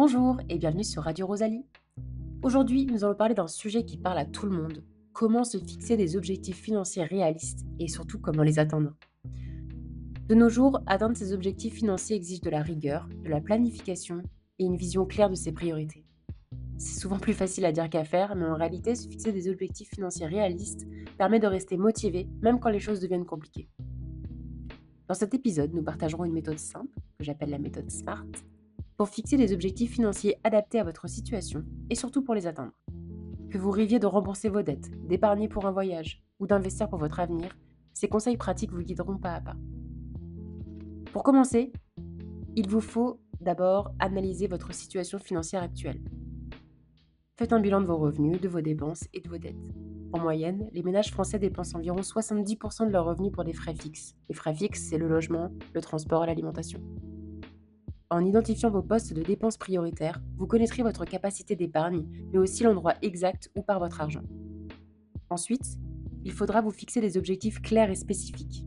Bonjour et bienvenue sur Radio Rosalie. Aujourd'hui, nous allons parler d'un sujet qui parle à tout le monde. Comment se fixer des objectifs financiers réalistes et surtout comment les atteindre. De nos jours, atteindre ces objectifs financiers exige de la rigueur, de la planification et une vision claire de ses priorités. C'est souvent plus facile à dire qu'à faire, mais en réalité, se fixer des objectifs financiers réalistes permet de rester motivé même quand les choses deviennent compliquées. Dans cet épisode, nous partagerons une méthode simple, que j'appelle la méthode SMART, pour fixer des objectifs financiers adaptés à votre situation et surtout pour les atteindre. Que vous rêviez de rembourser vos dettes, d'épargner pour un voyage ou d'investir pour votre avenir, ces conseils pratiques vous guideront pas à pas. Pour commencer, il vous faut d'abord analyser votre situation financière actuelle. Faites un bilan de vos revenus, de vos dépenses et de vos dettes. En moyenne, les ménages français dépensent environ 70% de leurs revenus pour des frais fixes. Les frais fixes, c'est le logement, le transport et l'alimentation. En identifiant vos postes de dépenses prioritaires, vous connaîtrez votre capacité d'épargne, mais aussi l'endroit exact où part votre argent. Ensuite, il faudra vous fixer des objectifs clairs et spécifiques.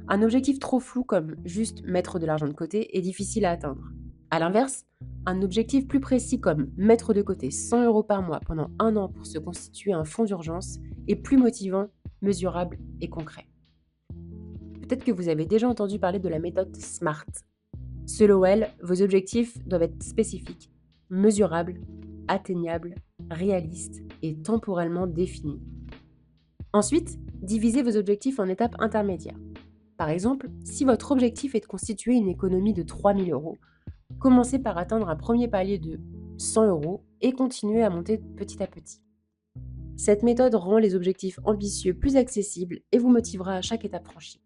Un objectif trop flou comme juste mettre de l'argent de côté est difficile à atteindre. A l'inverse, un objectif plus précis comme mettre de côté 100 € par mois pendant un an pour se constituer un fonds d'urgence est plus motivant, mesurable et concret. Peut-être que vous avez déjà entendu parler de la méthode SMART. Selon elle, vos objectifs doivent être spécifiques, mesurables, atteignables, réalistes et temporellement définis. Ensuite, divisez vos objectifs en étapes intermédiaires. Par exemple, si votre objectif est de constituer une économie de 3 000 €, commencez par atteindre un premier palier de 100 € et continuez à monter petit à petit. Cette méthode rend les objectifs ambitieux plus accessibles et vous motivera à chaque étape franchie.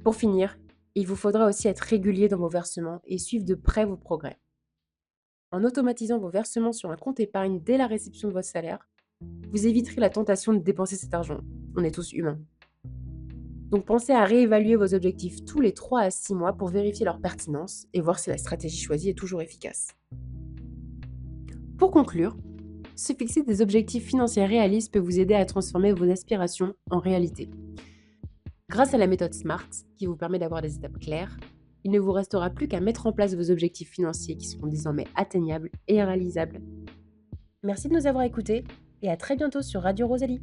Pour finir, il vous faudra aussi être régulier dans vos versements et suivre de près vos progrès. En automatisant vos versements sur un compte épargne dès la réception de votre salaire, vous éviterez la tentation de dépenser cet argent. On est tous humains. Donc pensez à réévaluer vos objectifs tous les 3 à 6 mois pour vérifier leur pertinence et voir si la stratégie choisie est toujours efficace. Pour conclure, se fixer des objectifs financiers réalistes peut vous aider à transformer vos aspirations en réalité. Grâce à la méthode SMART, qui vous permet d'avoir des étapes claires, il ne vous restera plus qu'à mettre en place vos objectifs financiers qui seront désormais atteignables et réalisables. Merci de nous avoir écoutés et à très bientôt sur Radio Rosalie.